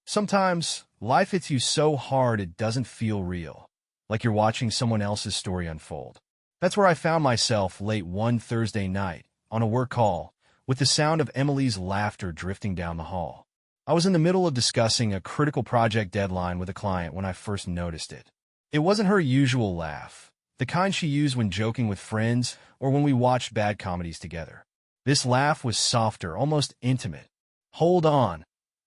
Sometimes, life hits you so hard it doesn't feel real, like you're watching someone else's story unfold. That's where I found myself late one Thursday night, on a work call, with the sound of Emily's laughter drifting down the hall. I was in the middle of discussing a critical project deadline with a client when I first noticed it. It wasn't her usual laugh, the kind she used when joking with friends or when we watched bad comedies together. This laugh was softer, almost intimate. "Hold on,"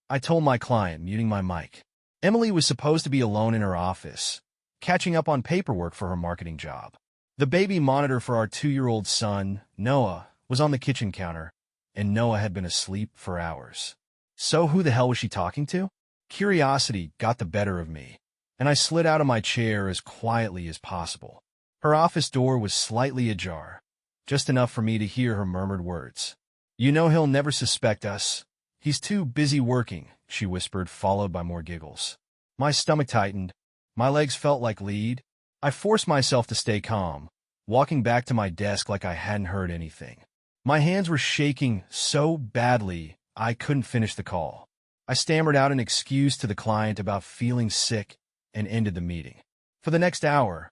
I told my client, muting my mic. Emily was supposed to be alone in her office, catching up on paperwork for her marketing job. The baby monitor for our 2-year-old son, Noah, was on the kitchen counter, and Noah had been asleep for hours. So who the hell was she talking to? Curiosity got the better of me, and I slid out of my chair as quietly as possible. Her office door was slightly ajar, just enough for me to hear her murmured words. "You know he'll never suspect us. He's too busy working," she whispered, followed by more giggles. My stomach tightened. My legs felt like lead. I forced myself to stay calm, walking back to my desk like I hadn't heard anything. My hands were shaking so badly I couldn't finish the call. I stammered out an excuse to the client about feeling sick and ended the meeting. For the next hour,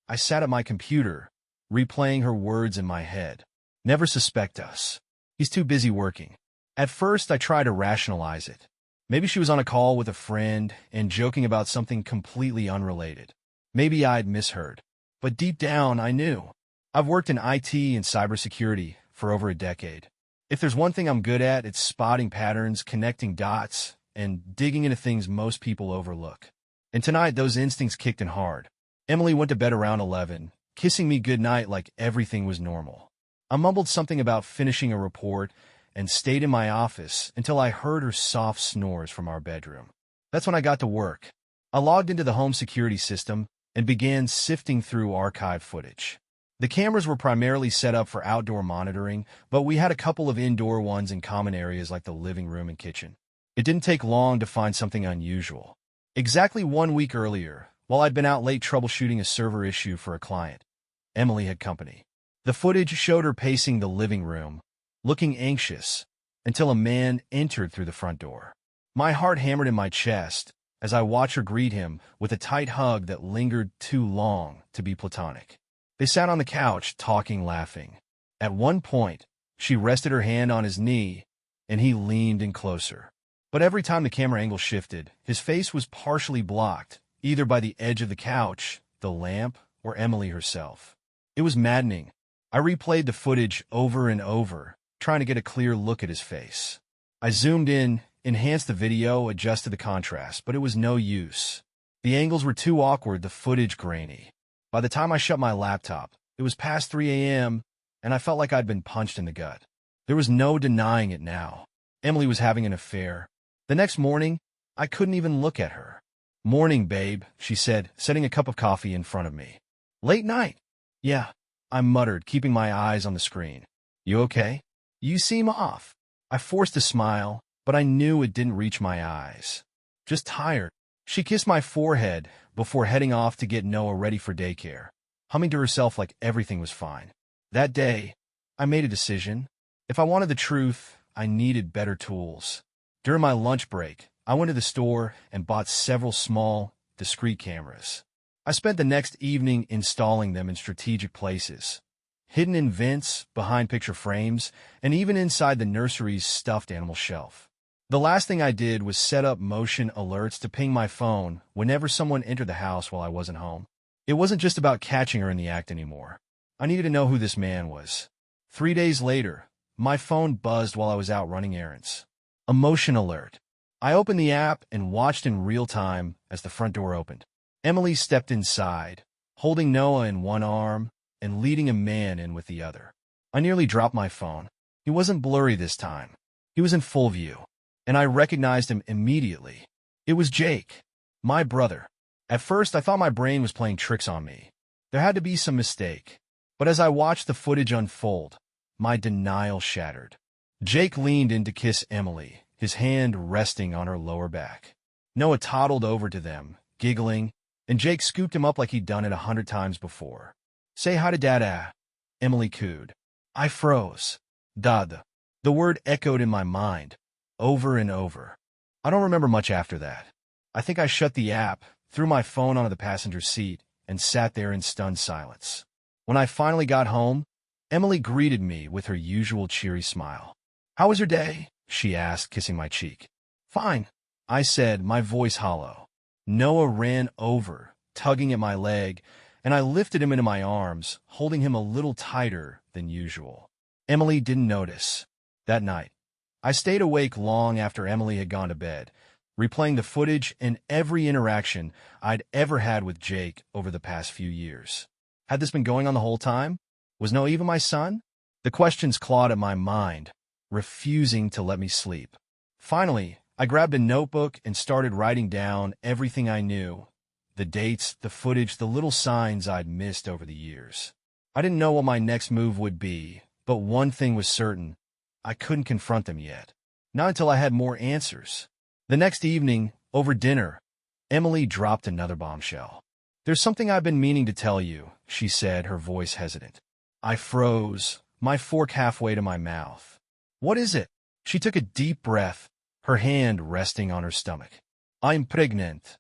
I sat at my computer, replaying her words in my head. "Never suspect us. He's too busy working." At first, I tried to rationalize it. Maybe she was on a call with a friend and joking about something completely unrelated. Maybe I'd misheard. But deep down, I knew. I've worked in IT and cybersecurity for over a decade. If there's one thing I'm good at, it's spotting patterns, connecting dots, and digging into things most people overlook. And tonight, those instincts kicked in hard. Emily went to bed around 11, kissing me goodnight like everything was normal. I mumbled something about finishing a report and stayed in my office until I heard her soft snores from our bedroom. That's when I got to work. I logged into the home security system and began sifting through archive footage. The cameras were primarily set up for outdoor monitoring, but we had a couple of indoor ones in common areas like the living room and kitchen. It didn't take long to find something unusual. Exactly 1 week earlier, while I'd been out late troubleshooting a server issue for a client, Emily had company. The footage showed her pacing the living room, looking anxious, until a man entered through the front door. My heart hammered in my chest as I watched her greet him with a tight hug that lingered too long to be platonic. They sat on the couch, talking, laughing. At one point, she rested her hand on his knee, and he leaned in closer. But every time the camera angle shifted, his face was partially blocked, either by the edge of the couch, the lamp, or Emily herself. It was maddening. I replayed the footage over and over, trying to get a clear look at his face. I zoomed in, enhanced the video, adjusted the contrast, but it was no use. The angles were too awkward, the footage grainy. By the time I shut my laptop, it was past 3 a.m., and I felt like I'd been punched in the gut. There was no denying it now. Emily was having an affair. The next morning, I couldn't even look at her. "Morning, babe," she said, setting a cup of coffee in front of me. "Late night?" "Yeah," I muttered, keeping my eyes on the screen. "You okay?" "You seem off." I forced a smile, but I knew it didn't reach my eyes. "Just tired." She kissed my forehead before heading off to get Noah ready for daycare, humming to herself like everything was fine. That day, I made a decision. If I wanted the truth, I needed better tools. During my lunch break, I went to the store and bought several small, discreet cameras. I spent the next evening installing them in strategic places, hidden in vents, behind picture frames, and even inside the nursery's stuffed animal shelf. The last thing I did was set up motion alerts to ping my phone whenever someone entered the house while I wasn't home. It wasn't just about catching her in the act anymore. I needed to know who this man was. 3 days later, my phone buzzed while I was out running errands. A motion alert. I opened the app and watched in real time as the front door opened. Emily stepped inside, holding Noah in one arm and leading a man in with the other. I nearly dropped my phone. He wasn't blurry this time. He was in full view, and I recognized him immediately. It was Jake, my brother. At first, I thought my brain was playing tricks on me. There had to be some mistake. But as I watched the footage unfold, my denial shattered. Jake leaned in to kiss Emily, his hand resting on her lower back. Noah toddled over to them, giggling, and Jake scooped him up like he'd done it 100 times before. "Say hi to Dada," Emily cooed. I froze. Dada. The word echoed in my mind, over and over. I don't remember much after that. I think I shut the app, threw my phone onto the passenger seat, and sat there in stunned silence. When I finally got home, Emily greeted me with her usual cheery smile. "How was your day?" she asked, kissing my cheek. "Fine," I said, my voice hollow. Noah ran over, tugging at my leg, and I lifted him into my arms, holding him a little tighter than usual. Emily didn't notice. That night, I stayed awake long after Emily had gone to bed, replaying the footage and every interaction I'd ever had with Jake over the past few years. Had this been going on the whole time? Was Noah even my son? The questions clawed at my mind, refusing to let me sleep. Finally, I grabbed a notebook and started writing down everything I knew. The dates, the footage, the little signs I'd missed over the years. I didn't know what my next move would be, but one thing was certain. I couldn't confront them yet. Not until I had more answers. The next evening, over dinner, Emily dropped another bombshell. "There's something I've been meaning to tell you," she said, her voice hesitant. I froze, my fork halfway to my mouth. "What is it?" She took a deep breath, her hand resting on her stomach. "I'm pregnant."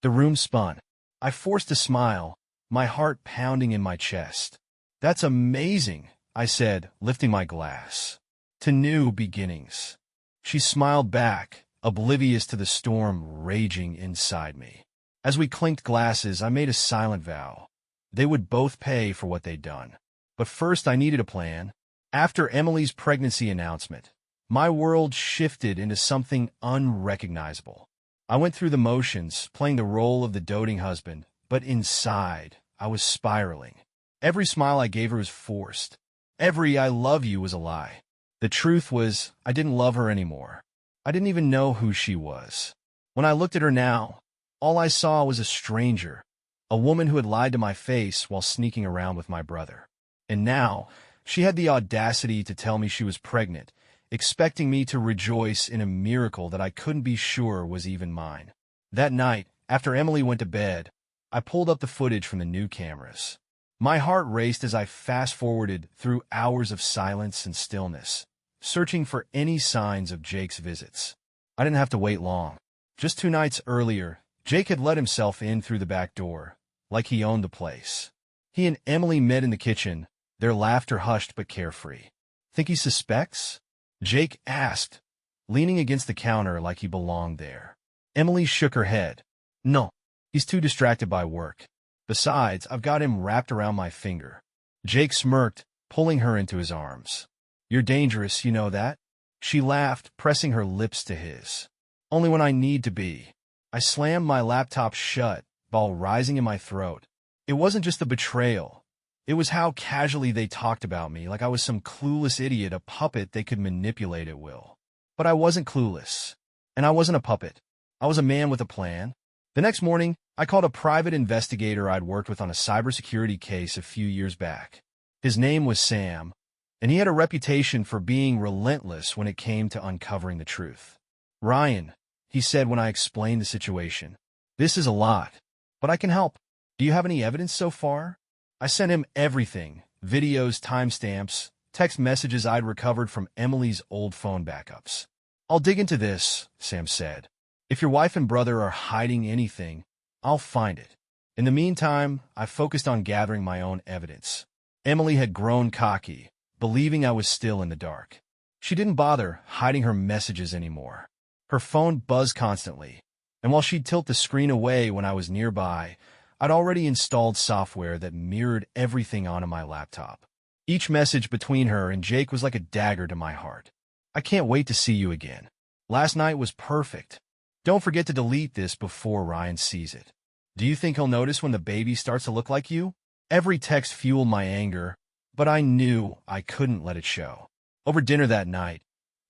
The room spun. I forced a smile, my heart pounding in my chest. "That's amazing," I said, lifting my glass. "To new beginnings." She smiled back, oblivious to the storm raging inside me. As we clinked glasses, I made a silent vow. They would both pay for what they'd done. But first, I needed a plan. After Emily's pregnancy announcement, my world shifted into something unrecognizable. I went through the motions, playing the role of the doting husband, but inside, I was spiraling. Every smile I gave her was forced. Every "I love you" was a lie. The truth was, I didn't love her anymore. I didn't even know who she was. When I looked at her now, all I saw was a stranger, a woman who had lied to my face while sneaking around with my brother. And now, she had the audacity to tell me she was pregnant, expecting me to rejoice in a miracle that I couldn't be sure was even mine. That night, after Emily went to bed, I pulled up the footage from the new cameras. My heart raced as I fast-forwarded through hours of silence and stillness, searching for any signs of Jake's visits. I didn't have to wait long. Just 2 nights earlier, Jake had let himself in through the back door, like he owned the place. He and Emily met in the kitchen, their laughter hushed but carefree. "Think he suspects?" Jake asked, leaning against the counter like he belonged there. Emily shook her head. "No, he's too distracted by work. Besides, I've got him wrapped around my finger." Jake smirked, pulling her into his arms. "You're dangerous, you know that?" She laughed, pressing her lips to his. "Only when I need to be." I slammed my laptop shut, ball rising in my throat. It wasn't just the betrayal. It was how casually they talked about me, like I was some clueless idiot, a puppet they could manipulate at will. But I wasn't clueless. And I wasn't a puppet. I was a man with a plan. The next morning, I called a private investigator I'd worked with on a cybersecurity case a few years back. His name was Sam, and he had a reputation for being relentless when it came to uncovering the truth. "Ryan," he said when I explained the situation, "this is a lot, but I can help. Do you have any evidence so far?" I sent him everything, videos, timestamps, text messages I'd recovered from Emily's old phone backups. "I'll dig into this," Sam said. "If your wife and brother are hiding anything, I'll find it." In the meantime, I focused on gathering my own evidence. Emily had grown cocky, believing I was still in the dark. She didn't bother hiding her messages anymore. Her phone buzzed constantly, and while she'd tilt the screen away when I was nearby, I'd already installed software that mirrored everything onto my laptop. Each message between her and Jake was like a dagger to my heart. "I can't wait to see you again. Last night was perfect. Don't forget to delete this before Ryan sees it. Do you think he'll notice when the baby starts to look like you?" Every text fueled my anger, but I knew I couldn't let it show. Over dinner that night,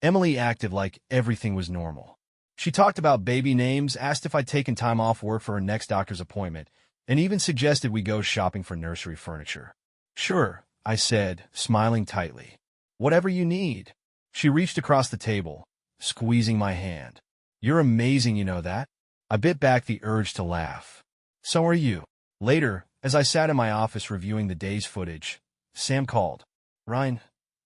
Emily acted like everything was normal. She talked about baby names, asked if I'd taken time off work for her next doctor's appointment, and even suggested we go shopping for nursery furniture. "Sure," I said, smiling tightly. "Whatever you need." She reached across the table, squeezing my hand. "You're amazing, you know that?" I bit back the urge to laugh. "So are you." Later, as I sat in my office reviewing the day's footage, Sam called. "Ryan,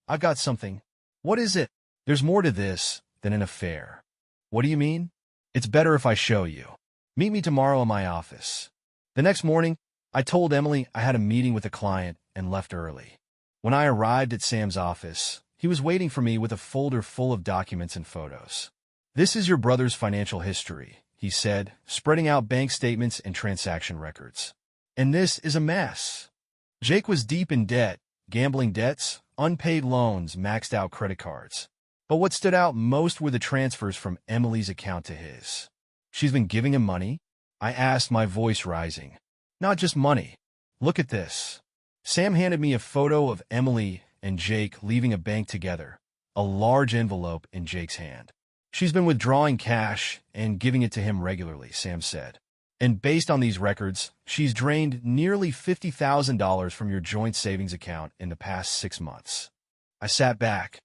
I've got something." "What is it?" "There's more to this than an affair." What do you mean? It's better if I show you. Meet me tomorrow in my office. The next morning, I told Emily I had a meeting with a client and left early. When I arrived at Sam's office, he was waiting for me with a folder full of documents and photos. "This is your brother's financial history," he said, spreading out bank statements and transaction records. "And this is a mess." Jake was deep in debt, gambling debts, unpaid loans, maxed out credit cards. But what stood out most were the transfers from Emily's account to his. "She's been giving him money?" I asked, my voice rising. "Not just money. Look at this." Sam handed me a photo of Emily and Jake leaving a bank together, a large envelope in Jake's hand. "She's been withdrawing cash and giving it to him regularly," Sam said. "And based on these records, she's drained nearly $50,000 from your joint savings account in the past 6 months." I sat back,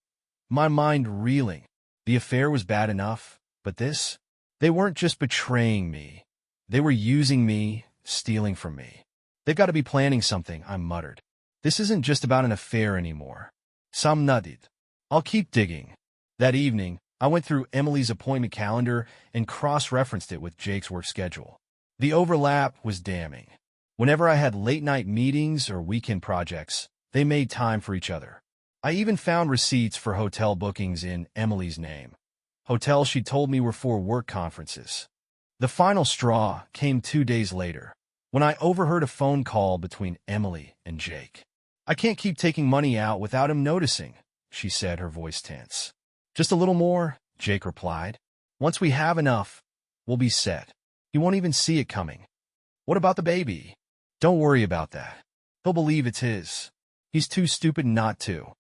my mind reeling. The affair was bad enough, but this? They weren't just betraying me. They were using me, stealing from me. "They've got to be planning something," I muttered. "This isn't just about an affair anymore." Sam nodded. "I'll keep digging." That evening, I went through Emily's appointment calendar and cross-referenced it with Jake's work schedule. The overlap was damning. Whenever I had late-night meetings or weekend projects, they made time for each other. I even found receipts for hotel bookings in Emily's name. Hotels she told me were for work conferences. The final straw came 2 days later, when I overheard a phone call between Emily and Jake. "I can't keep taking money out without him noticing," she said, her voice tense. "Just a little more," Jake replied. "Once we have enough, we'll be set. He won't even see it coming." "What about the baby?" "Don't worry about that. He'll believe it's his. He's too stupid not to."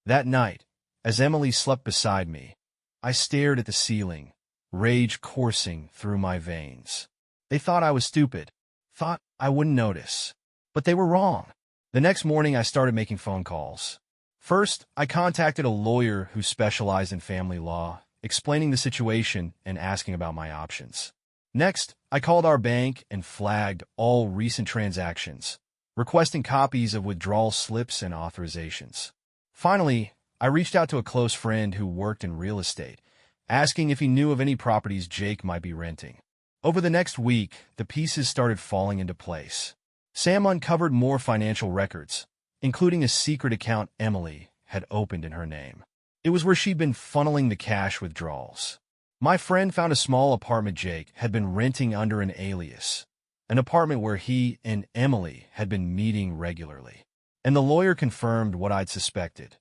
That night, as Emily slept beside me, I stared at the ceiling, rage coursing through my veins. They thought I was stupid, thought I wouldn't notice. But they were wrong. The next morning, I started making phone calls. First, I contacted a lawyer who specialized in family law, explaining the situation and asking about my options. Next, I called our bank and flagged all recent transactions, requesting copies of withdrawal slips and authorizations. Finally, I reached out to a close friend who worked in real estate, asking if he knew of any properties Jake might be renting. Over the next week, the pieces started falling into place. Sam uncovered more financial records, including a secret account Emily had opened in her name. It was where she'd been funneling the cash withdrawals. My friend found a small apartment Jake had been renting under an alias, an apartment where he and Emily had been meeting regularly. And the lawyer confirmed what I'd suspected.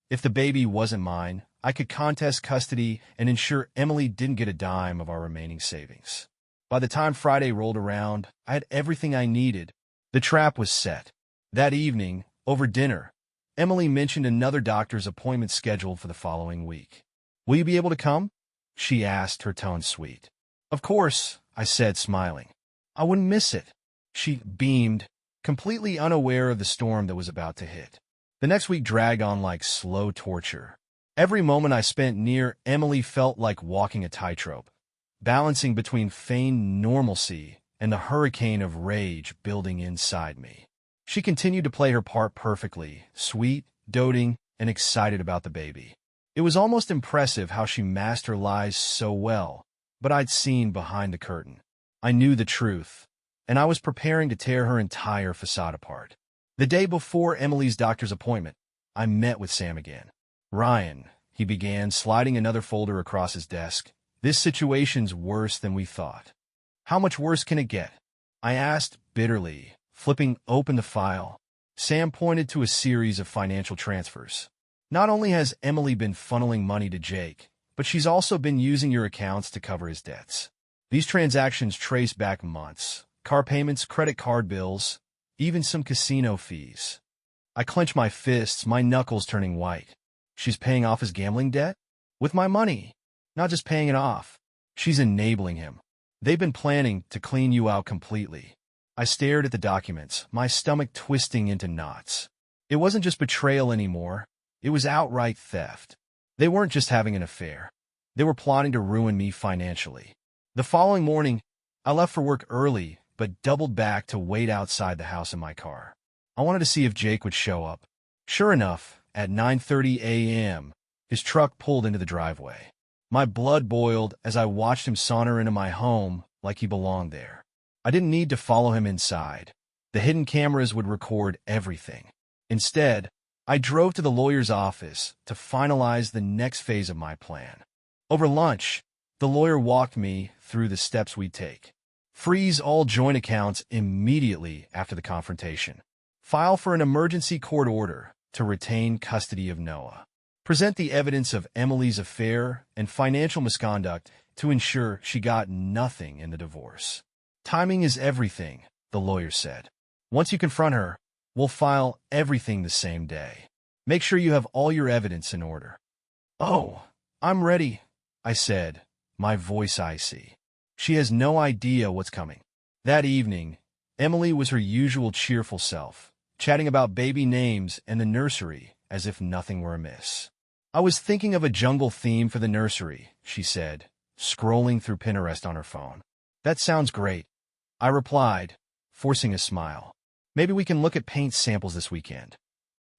If the baby wasn't mine, I could contest custody and ensure Emily didn't get a dime of our remaining savings. By the time Friday rolled around, I had everything I needed. The trap was set. That evening, over dinner, Emily mentioned another doctor's appointment scheduled for the following week. "Will you be able to come?" she asked, her tone sweet. "Of course," I said, smiling. "I wouldn't miss it." She beamed, completely unaware of the storm that was about to hit. The next week dragged on like slow torture. Every moment I spent near Emily felt like walking a tightrope, balancing between feigned normalcy and the hurricane of rage building inside me. She continued to play her part perfectly, sweet, doting, and excited about the baby. It was almost impressive how she masked her lies so well, but I'd seen behind the curtain. I knew the truth, and I was preparing to tear her entire facade apart. The day before Emily's doctor's appointment, I met with Sam again. "Ryan," he began, sliding another folder across his desk, "this situation's worse than we thought." "How much worse can it get?" I asked bitterly, flipping open the file. Sam pointed to a series of financial transfers. "Not only has Emily been funneling money to Jake, but she's also been using your accounts to cover his debts. These transactions trace back months, car payments, credit card bills, even some casino fees." I clenched my fists, my knuckles turning white. "She's paying off his gambling debt? With my money. Not just paying it off. She's enabling him. They've been planning to clean you out completely." I stared at the documents, my stomach twisting into knots. It wasn't just betrayal anymore. It was outright theft. They weren't just having an affair. They were plotting to ruin me financially. The following morning, I left for work early, but doubled back to wait outside the house in my car. I wanted to see if Jake would show up. Sure enough, at 9:30 a.m., his truck pulled into the driveway. My blood boiled as I watched him saunter into my home like he belonged there. I didn't need to follow him inside. The hidden cameras would record everything. Instead, I drove to the lawyer's office to finalize the next phase of my plan. Over lunch, the lawyer walked me through the steps we'd take. Freeze all joint accounts immediately after the confrontation. File for an emergency court order to retain custody of Noah. Present the evidence of Emily's affair and financial misconduct to ensure she got nothing in the divorce. Timing is everything, the lawyer said. Once you confront her, we'll file everything the same day. Make sure you have all your evidence in order. Oh, I'm ready, I said, my voice icy. She has no idea what's coming. That evening, Emily was her usual cheerful self, chatting about baby names and the nursery as if nothing were amiss. I was thinking of a jungle theme for the nursery, she said, scrolling through Pinterest on her phone. That sounds great, I replied, forcing a smile. Maybe we can look at paint samples this weekend.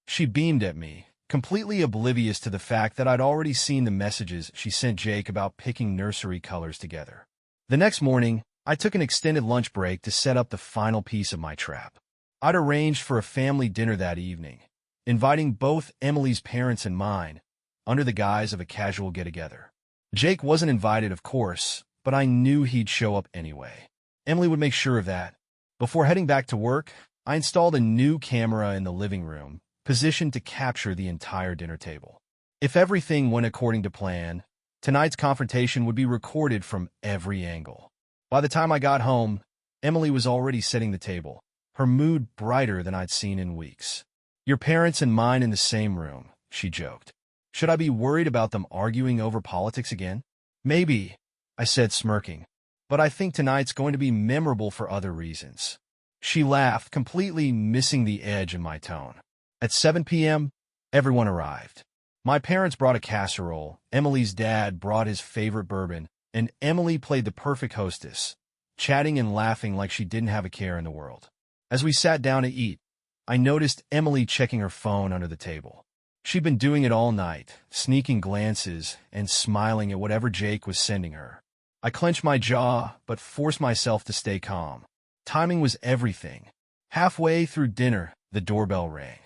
She beamed at me, completely oblivious to the fact that I'd already seen the messages she sent Jake about picking nursery colors together. The next morning, I took an extended lunch break to set up the final piece of my trap. I'd arranged for a family dinner that evening, inviting both Emily's parents and mine, under the guise of a casual get-together. Jake wasn't invited, of course, but I knew he'd show up anyway. Emily would make sure of that. Before heading back to work, I installed a new camera in the living room, positioned to capture the entire dinner table. If everything went according to plan, tonight's confrontation would be recorded from every angle. By the time I got home, Emily was already setting the table, her mood brighter than I'd seen in weeks. Your parents and mine in the same room, she joked. Should I be worried about them arguing over politics again? Maybe, I said, smirking. But I think tonight's going to be memorable for other reasons. She laughed, completely missing the edge in my tone. At 7 p.m., everyone arrived. My parents brought a casserole, Emily's dad brought his favorite bourbon, and Emily played the perfect hostess, chatting and laughing like she didn't have a care in the world. As we sat down to eat, I noticed Emily checking her phone under the table. She'd been doing it all night, sneaking glances and smiling at whatever Jake was sending her. I clenched my jaw, but forced myself to stay calm. Timing was everything. Halfway through dinner, the doorbell rang.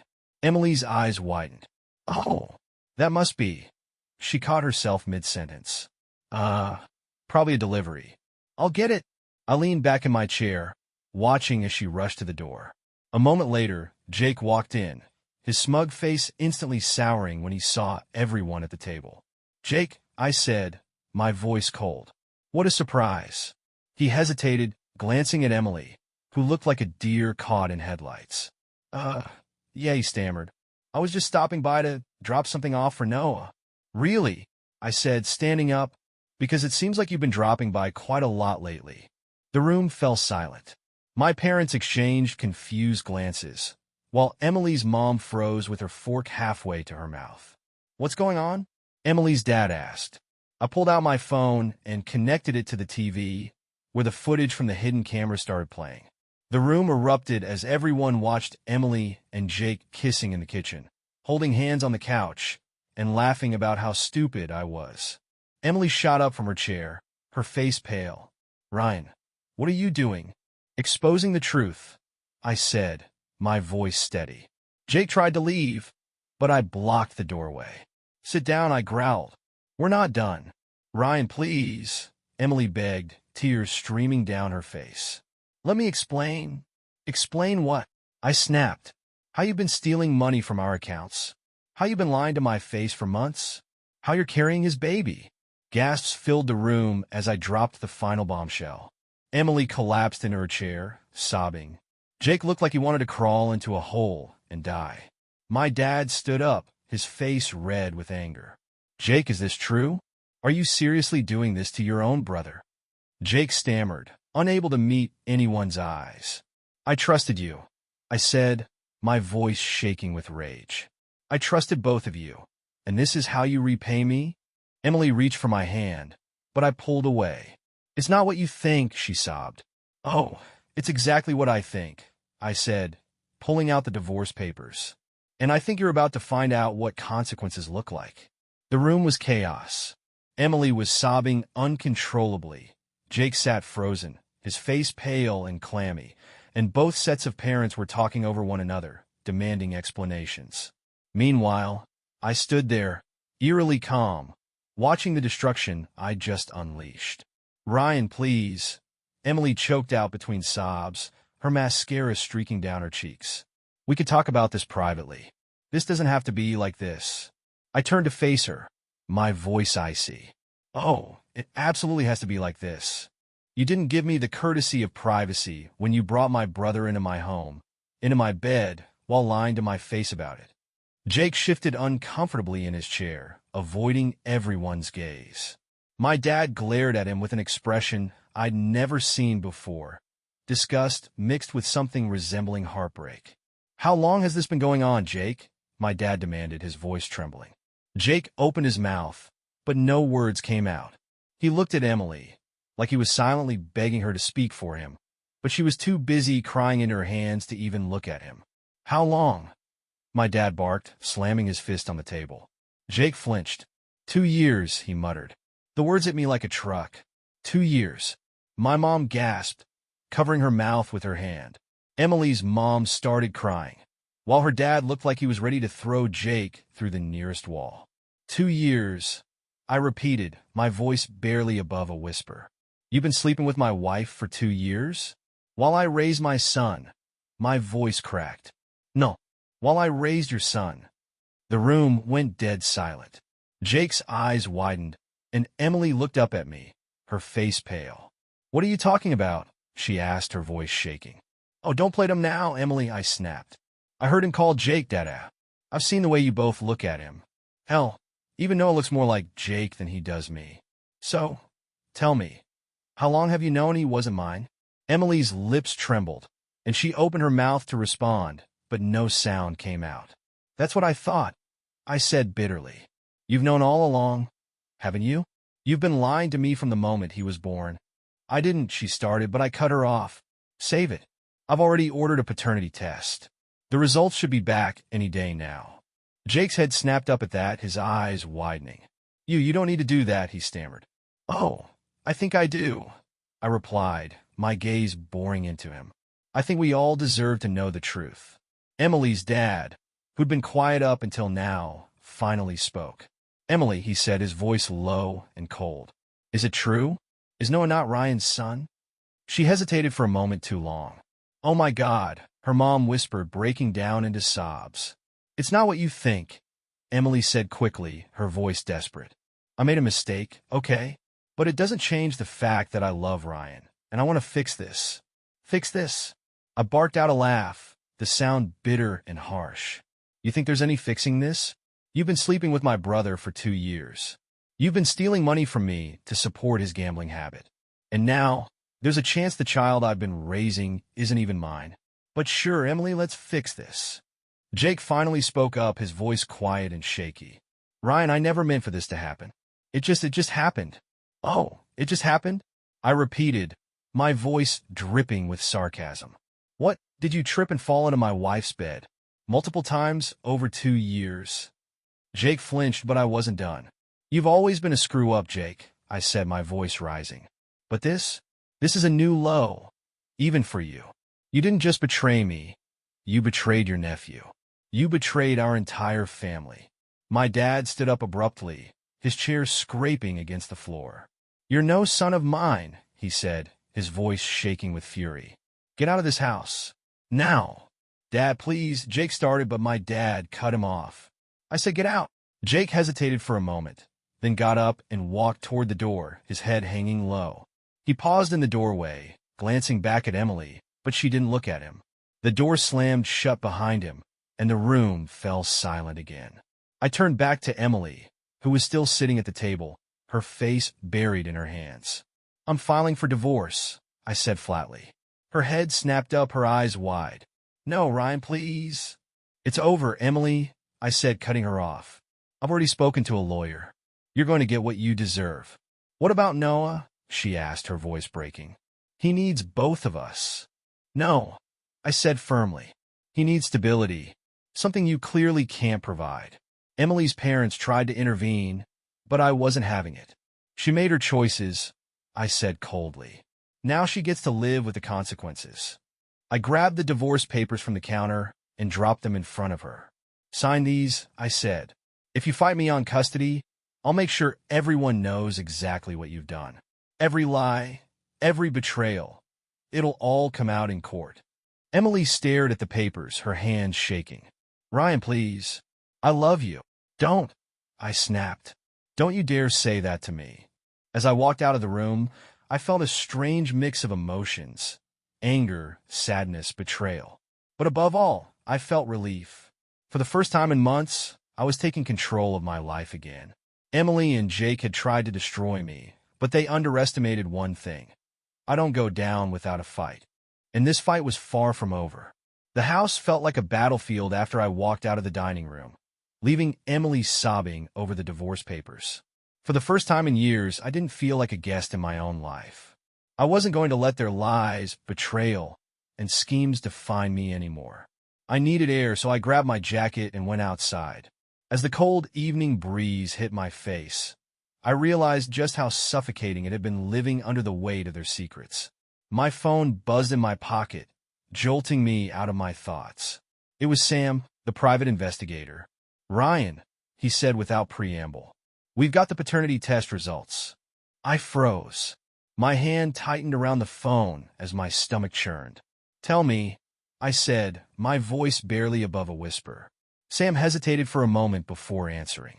Emily's eyes widened. Oh, that must be. She caught herself mid-sentence. Probably a delivery. I'll get it. I leaned back in my chair, watching as she rushed to the door. A moment later, Jake walked in, his smug face instantly souring when he saw everyone at the table. Jake, I said, my voice cold. What a surprise. He hesitated, glancing at Emily, who looked like a deer caught in headlights. Yeah, he stammered. I was just stopping by to drop something off for Noah. Really? I said, standing up, because it seems like you've been dropping by quite a lot lately. The room fell silent. My parents exchanged confused glances, while Emily's mom froze with her fork halfway to her mouth. What's going on? Emily's dad asked. I pulled out my phone and connected it to the TV, where the footage from the hidden camera started playing. The room erupted as everyone watched Emily and Jake kissing in the kitchen, holding hands on the couch, and laughing about how stupid I was. Emily shot up from her chair, her face pale. Ryan, what are you doing? Exposing the truth, I said, my voice steady. Jake tried to leave, but I blocked the doorway. Sit down, I growled. We're not done. Ryan, please, Emily begged, tears streaming down her face. Let me explain. Explain what? I snapped. How you've been stealing money from our accounts. How you've been lying to my face for months. How you're carrying his baby. Gasps filled the room as I dropped the final bombshell. Emily collapsed into her chair, sobbing. Jake looked like he wanted to crawl into a hole and die. My dad stood up, his face red with anger. Jake, is this true? Are you seriously doing this to your own brother? Jake stammered, unable to meet anyone's eyes. I trusted you, I said, my voice shaking with rage. I trusted both of you, and this is how you repay me? Emily reached for my hand, but I pulled away. It's not what you think, she sobbed. Oh, it's exactly what I think, I said, pulling out the divorce papers. And I think you're about to find out what consequences look like. The room was chaos. Emily was sobbing uncontrollably. Jake sat frozen, his face pale and clammy, and both sets of parents were talking over one another, demanding explanations. Meanwhile, I stood there, eerily calm, watching the destruction I'd just unleashed. "Ryan, please." Emily choked out between sobs, her mascara streaking down her cheeks. "We could talk about this privately. This doesn't have to be like this." I turned to face her, my voice icy. "Oh, it absolutely has to be like this. You didn't give me the courtesy of privacy when you brought my brother into my home, into my bed, while lying to my face about it." Jake shifted uncomfortably in his chair, avoiding everyone's gaze. My dad glared at him with an expression I'd never seen before, disgust mixed with something resembling heartbreak. "How long has this been going on, Jake?" my dad demanded, his voice trembling. Jake opened his mouth, but no words came out. He looked at Emily, like he was silently begging her to speak for him, but she was too busy crying in her hands to even look at him. "How long?" my dad barked, slamming his fist on the table. Jake flinched. 2 years, he muttered. The words hit me like a truck. 2 years. My mom gasped, covering her mouth with her hand. Emily's mom started crying, while her dad looked like he was ready to throw Jake through the nearest wall. 2 years, I repeated, my voice barely above a whisper. "You've been sleeping with my wife for 2 years? While I raised my son." My voice cracked. "No, while I raised your son." The room went dead silent. Jake's eyes widened, and Emily looked up at me, her face pale. "What are you talking about?" she asked, her voice shaking. "Oh, don't play them now, Emily," I snapped. "I heard him call Jake Dada. I've seen the way you both look at him. Hell, even Noah looks more like Jake than he does me. So, tell me, how long have you known he wasn't mine?" Emily's lips trembled, and she opened her mouth to respond, but no sound came out. "That's what I thought," I said bitterly. "You've known all along, haven't you? You've been lying to me from the moment he was born." "I didn't," she started, but I cut her off. "Save it. I've already ordered a paternity test. The results should be back any day now." Jake's head snapped up at that, his eyes widening. You don't need to do that," he stammered. "Oh, I think I do," I replied, my gaze boring into him. "I think we all deserve to know the truth." Emily's dad, who'd been quiet up until now, finally spoke. "Emily," he said, his voice low and cold. "Is it true? Is Noah not Ryan's son?" She hesitated for a moment too long. "Oh my God," her mom whispered, breaking down into sobs. "It's not what you think," Emily said quickly, her voice desperate. "I made a mistake, okay? But it doesn't change the fact that I love Ryan, and I want to fix this. Fix this." I barked out a laugh, the sound bitter and harsh. "You think there's any fixing this? You've been sleeping with my brother for 2 years. You've been stealing money from me to support his gambling habit. And now, there's a chance the child I've been raising isn't even mine. But sure, Emily, let's fix this." Jake finally spoke up, his voice quiet and shaky. "Ryan, I never meant for this to happen. It just happened." "Oh, it just happened?" I repeated, my voice dripping with sarcasm. "What, did you trip and fall into my wife's bed? Multiple times over 2 years?" Jake flinched, but I wasn't done. "You've always been a screw-up, Jake," I said, my voice rising. "But this is a new low, even for you. You didn't just betray me, you betrayed your nephew. You betrayed our entire family." My dad stood up abruptly, his chair scraping against the floor. "You're no son of mine," he said, his voice shaking with fury. "Get out of this house. Now." "Dad, please," Jake started, but my dad cut him off. I said, "Get out." Jake hesitated for a moment, then got up and walked toward the door, his head hanging low. He paused in the doorway, glancing back at Emily, but she didn't look at him. The door slammed shut behind him, and the room fell silent again. I turned back to Emily, who was still sitting at the table, her face buried in her hands. "I'm filing for divorce," I said flatly. Her head snapped up, her eyes wide. "No, Ryan, please." "It's over, Emily," I said, cutting her off. "I've already spoken to a lawyer. You're going to get what you deserve." "What about Noah?" she asked, her voice breaking. "He needs both of us." "No," I said firmly. "He needs stability, something you clearly can't provide." Emily's parents tried to intervene, but I wasn't having it. She made her choices, I said coldly. Now she gets to live with the consequences. I grabbed the divorce papers from the counter and dropped them in front of her. Sign these, I said. If you fight me on custody, I'll make sure everyone knows exactly what you've done. Every lie, every betrayal. It'll all come out in court. Emily stared at the papers, her hands shaking. Ryan, please. I love you. Don't, I snapped. Don't you dare say that to me. As I walked out of the room, I felt a strange mix of emotions. Anger, sadness, betrayal. But above all, I felt relief. For the first time in months, I was taking control of my life again. Emily and Jake had tried to destroy me, but they underestimated one thing. I don't go down without a fight. And this fight was far from over. The house felt like a battlefield after I walked out of the dining room, leaving Emily sobbing over the divorce papers. For the first time in years, I didn't feel like a guest in my own life. I wasn't going to let their lies, betrayal, and schemes define me anymore. I needed air, so I grabbed my jacket and went outside. As the cold evening breeze hit my face, I realized just how suffocating it had been living under the weight of their secrets. My phone buzzed in my pocket, jolting me out of my thoughts. It was Sam, the private investigator. Ryan, he said without preamble. We've got the paternity test results. I froze. My hand tightened around the phone as my stomach churned. Tell me, I said, my voice barely above a whisper. Sam hesitated for a moment before answering.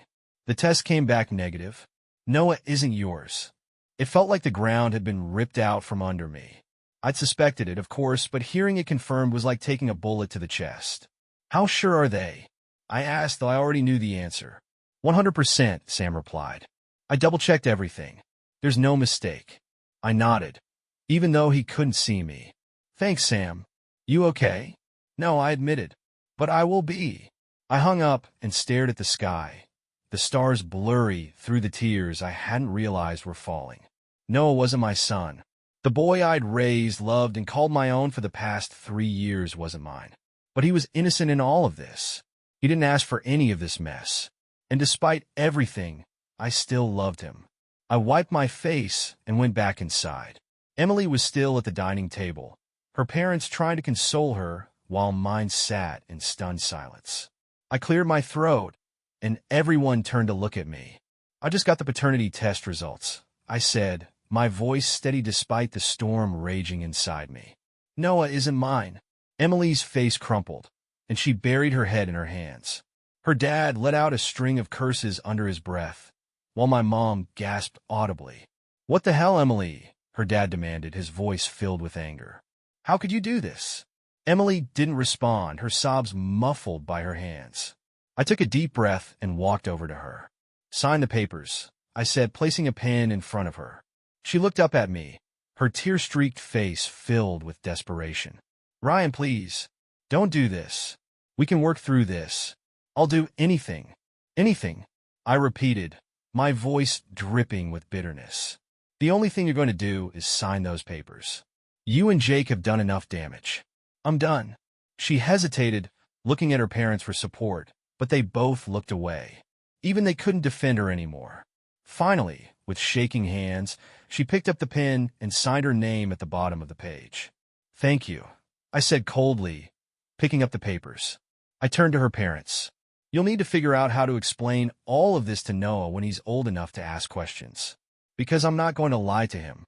The test came back negative. Noah isn't yours. It felt like the ground had been ripped out from under me. I'd suspected it, of course, but hearing it confirmed was like taking a bullet to the chest. How sure are they? I asked, though I already knew the answer. 100%, Sam replied. I double-checked everything. There's no mistake. I nodded, even though he couldn't see me. Thanks, Sam. You okay? No, I admitted. But I will be. I hung up and stared at the sky, the stars blurry through the tears I hadn't realized were falling. Noah wasn't my son. The boy I'd raised, loved, and called my own for the past 3 years wasn't mine. But he was innocent in all of this. He didn't ask for any of this mess. And despite everything, I still loved him. I wiped my face and went back inside. Emily was still at the dining table, her parents trying to console her while mine sat in stunned silence. I cleared my throat, and everyone turned to look at me. I just got the paternity test results, I said, my voice steady despite the storm raging inside me. Noah isn't mine. Emily's face crumpled, and she buried her head in her hands. Her dad let out a string of curses under his breath, while my mom gasped audibly. What the hell, Emily? Her dad demanded, his voice filled with anger. How could you do this? Emily didn't respond, her sobs muffled by her hands. I took a deep breath and walked over to her. Sign the papers, I said, placing a pen in front of her. She looked up at me, her tear-streaked face filled with desperation. Ryan, please, don't do this. We can work through this. I'll do anything. Anything, I repeated, my voice dripping with bitterness. The only thing you're going to do is sign those papers. You and Jake have done enough damage. I'm done. She hesitated, looking at her parents for support, but they both looked away. Even they couldn't defend her anymore. Finally, with shaking hands, she picked up the pen and signed her name at the bottom of the page. Thank you, I said coldly, picking up the papers. I turned to her parents. You'll need to figure out how to explain all of this to Noah when he's old enough to ask questions. Because I'm not going to lie to him.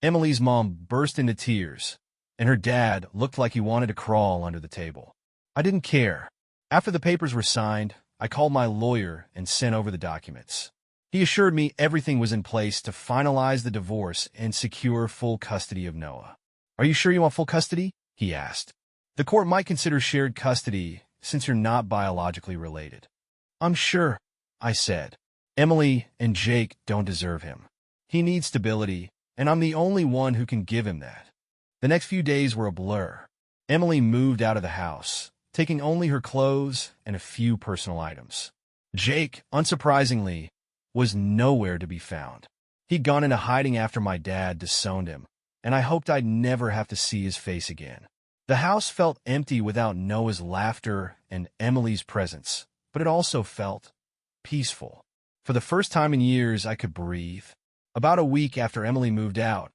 Emily's mom burst into tears, and her dad looked like he wanted to crawl under the table. I didn't care. After the papers were signed, I called my lawyer and sent over the documents. He assured me everything was in place to finalize the divorce and secure full custody of Noah. Are you sure you want full custody? He asked. The court might consider shared custody since you're not biologically related. I'm sure, I said. Emily and Jake don't deserve him. He needs stability, and I'm the only one who can give him that. The next few days were a blur. Emily moved out of the house, taking only her clothes and a few personal items. Jake, unsurprisingly, was nowhere to be found. He'd gone into hiding after my dad disowned him, and I hoped I'd never have to see his face again. The house felt empty without Noah's laughter and Emily's presence, but it also felt peaceful. For the first time in years, I could breathe. About a week after Emily moved out,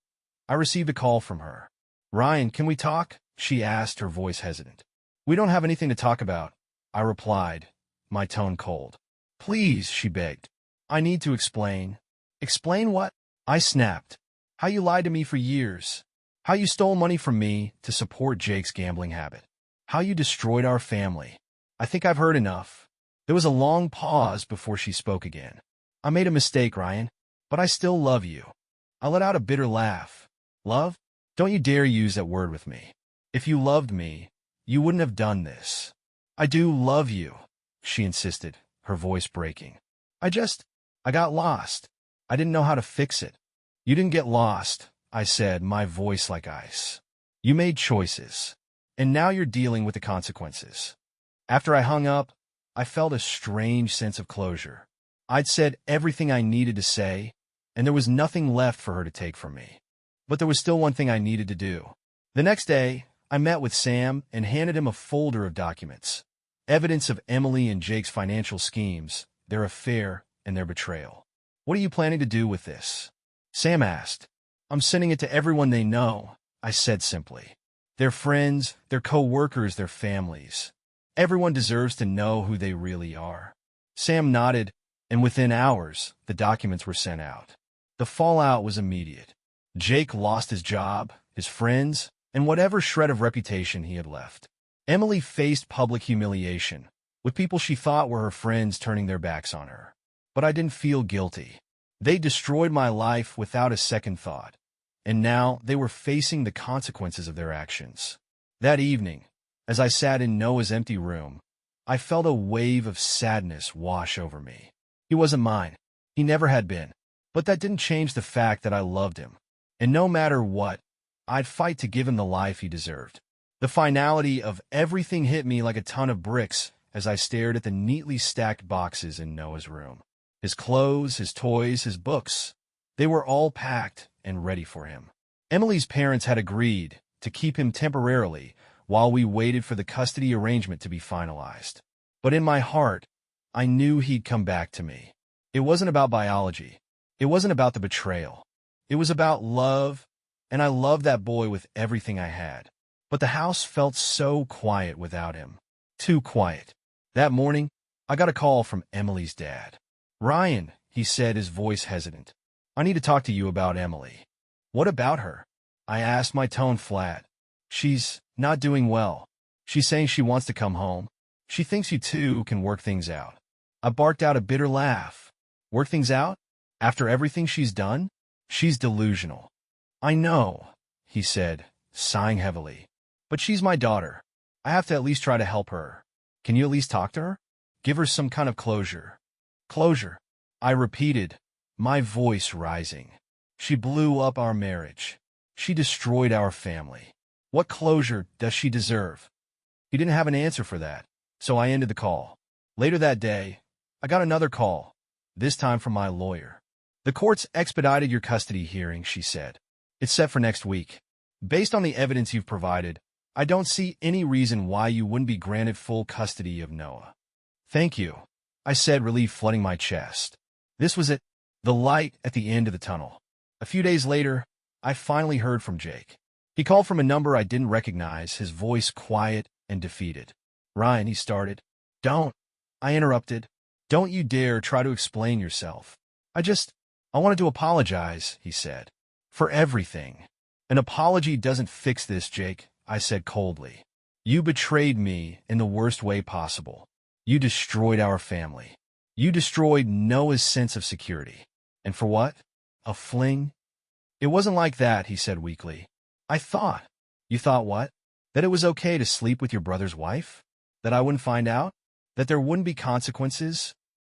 I received a call from her. "Ryan, can we talk?" she asked, her voice hesitant. "We don't have anything to talk about," I replied, my tone cold. "Please," she begged. "I need to explain." "Explain what?" I snapped. "How you lied to me for years. How you stole money from me to support Jake's gambling habit. How you destroyed our family." "I think I've heard enough." There was a long pause before she spoke again. "I made a mistake, Ryan, but I still love you." I let out a bitter laugh. "Love? Don't you dare use that word with me. If you loved me, you wouldn't have done this." "I do love you," she insisted, her voice breaking. I got lost. I didn't know how to fix it." "You didn't get lost," I said, my voice like ice. "You made choices, and now you're dealing with the consequences." After I hung up, I felt a strange sense of closure. I'd said everything I needed to say, and there was nothing left for her to take from me. But there was still one thing I needed to do. The next day, I met with Sam and handed him a folder of documents. Evidence of Emily and Jake's financial schemes, their affair, and their betrayal. "What are you planning to do with this?" Sam asked. "I'm sending it to everyone they know," I said simply. "Their friends, their co-workers, their families. Everyone deserves to know who they really are." Sam nodded, and within hours, the documents were sent out. The fallout was immediate. Jake lost his job, his friends, and whatever shred of reputation he had left. Emily faced public humiliation, with people she thought were her friends turning their backs on her. But I didn't feel guilty. They destroyed my life without a second thought, and now they were facing the consequences of their actions. That evening, as I sat in Noah's empty room, I felt a wave of sadness wash over me. He wasn't mine. He never had been. But that didn't change the fact that I loved him. And no matter what, I'd fight to give him the life he deserved. The finality of everything hit me like a ton of bricks as I stared at the neatly stacked boxes in Noah's room. His clothes, his toys, his books. They were all packed and ready for him. Emily's parents had agreed to keep him temporarily while we waited for the custody arrangement to be finalized. But in my heart, I knew he'd come back to me. It wasn't about biology. It wasn't about the betrayal. It was about love, and I loved that boy with everything I had. But the house felt so quiet without him. Too quiet. That morning, I got a call from Emily's dad. "Ryan," he said, his voice hesitant. "I need to talk to you about Emily." "What about her?" I asked, my tone flat. "She's not doing well. She's saying she wants to come home. She thinks you two can work things out." I barked out a bitter laugh. "Work things out? After everything she's done? She's delusional." "I know," he said, sighing heavily. "But she's my daughter. I have to at least try to help her. Can you at least talk to her? Give her some kind of closure." "Closure," I repeated, my voice rising. "She blew up our marriage. She destroyed our family. What closure does she deserve?" He didn't have an answer for that, so I ended the call. Later that day, I got another call, this time from my lawyer. "The court's expedited your custody hearing," she said. "It's set for next week. Based on the evidence you've provided, I don't see any reason why you wouldn't be granted full custody of Noah." "Thank you," I said, relief flooding my chest. This was it, the light at the end of the tunnel. A few days later, I finally heard from Jake. He called from a number I didn't recognize, his voice quiet and defeated. "Ryan," he started. "Don't," I interrupted. "Don't you dare try to explain yourself. I wanted to apologize," he said. "For everything." "An apology doesn't fix this, Jake," I said coldly. "You betrayed me in the worst way possible. You destroyed our family. You destroyed Noah's sense of security. And for what? A fling?" "It wasn't like that," he said weakly. "I thought." "You thought what? That it was okay to sleep with your brother's wife? That I wouldn't find out? That there wouldn't be consequences?"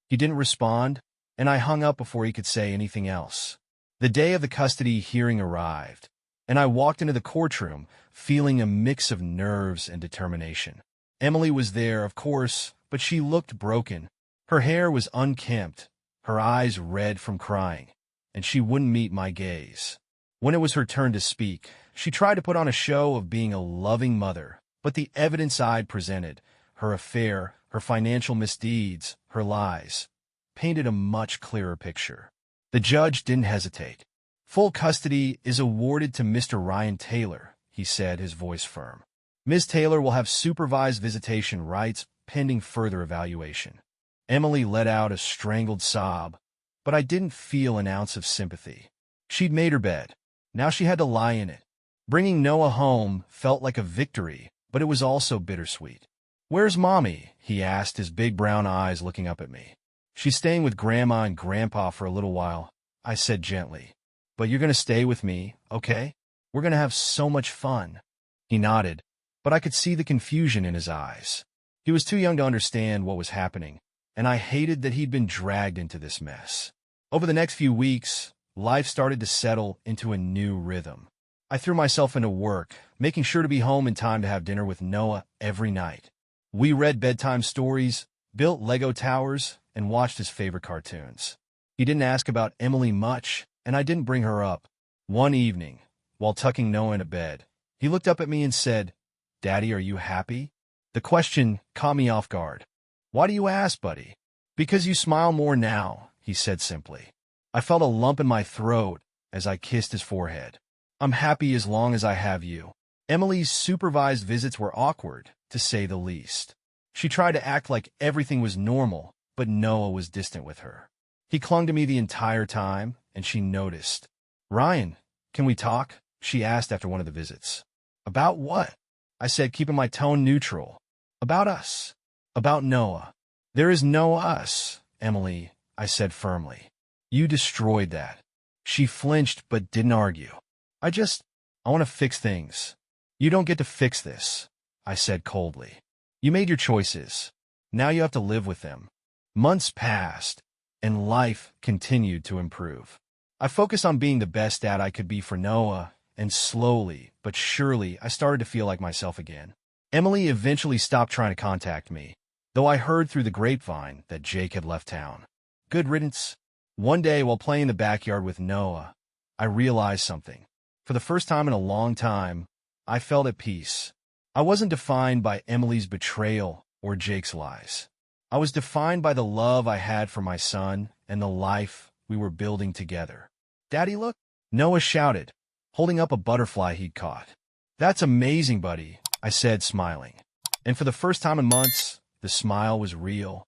He didn't respond, and I hung up before he could say anything else. The day of the custody hearing arrived, and I walked into the courtroom feeling a mix of nerves and determination. Emily was there, of course, but she looked broken. Her hair was unkempt, her eyes red from crying, and she wouldn't meet my gaze. When it was her turn to speak, she tried to put on a show of being a loving mother, but the evidence I'd presented, her affair, her financial misdeeds, her lies, painted a much clearer picture. The judge didn't hesitate. Full custody is awarded to Mr. Ryan Taylor, he said, his voice firm. Ms. Taylor will have supervised visitation rights pending further evaluation. Emily let out a strangled sob, but I didn't feel an ounce of sympathy. She'd made her bed. Now she had to lie in it. Bringing Noah home felt like a victory, but it was also bittersweet. "Where's Mommy?" he asked, his big brown eyes looking up at me. "She's staying with Grandma and Grandpa for a little while," I said gently. "But you're going to stay with me, okay? We're going to have so much fun." He nodded, but I could see the confusion in his eyes. He was too young to understand what was happening, and I hated that he'd been dragged into this mess. Over the next few weeks, life started to settle into a new rhythm. I threw myself into work, making sure to be home in time to have dinner with Noah every night. We read bedtime stories, built Lego towers, and watched his favorite cartoons. He didn't ask about Emily much, and I didn't bring her up. One evening, while tucking Noah into bed, he looked up at me and said, "Daddy, are you happy?" The question caught me off guard. "Why do you ask, buddy?" "Because you smile more now," he said simply. I felt a lump in my throat as I kissed his forehead. "I'm happy as long as I have you." Emily's supervised visits were awkward, to say the least. She tried to act like everything was normal, but Noah was distant with her. He clung to me the entire time, and she noticed. "Ryan, can we talk?" she asked after one of the visits. "About what?" I said, keeping my tone neutral. "About us. About Noah." "There is no us, Emily," I said firmly. "You destroyed that." She flinched but didn't argue. I want to fix things." "You don't get to fix this," I said coldly. "You made your choices. Now you have to live with them." Months passed, and life continued to improve. I focused on being the best dad I could be for Noah, and slowly but surely I started to feel like myself again. Emily eventually stopped trying to contact me, though I heard through the grapevine that Jake had left town. Good riddance. One day, while playing in the backyard with Noah, I realized something. For the first time in a long time, I felt at peace. I wasn't defined by Emily's betrayal or Jake's lies. I was defined by the love I had for my son and the life we were building together. "Daddy, look!" Noah shouted, holding up a butterfly he'd caught. "That's amazing, buddy," I said, smiling. And for the first time in months, the smile was real.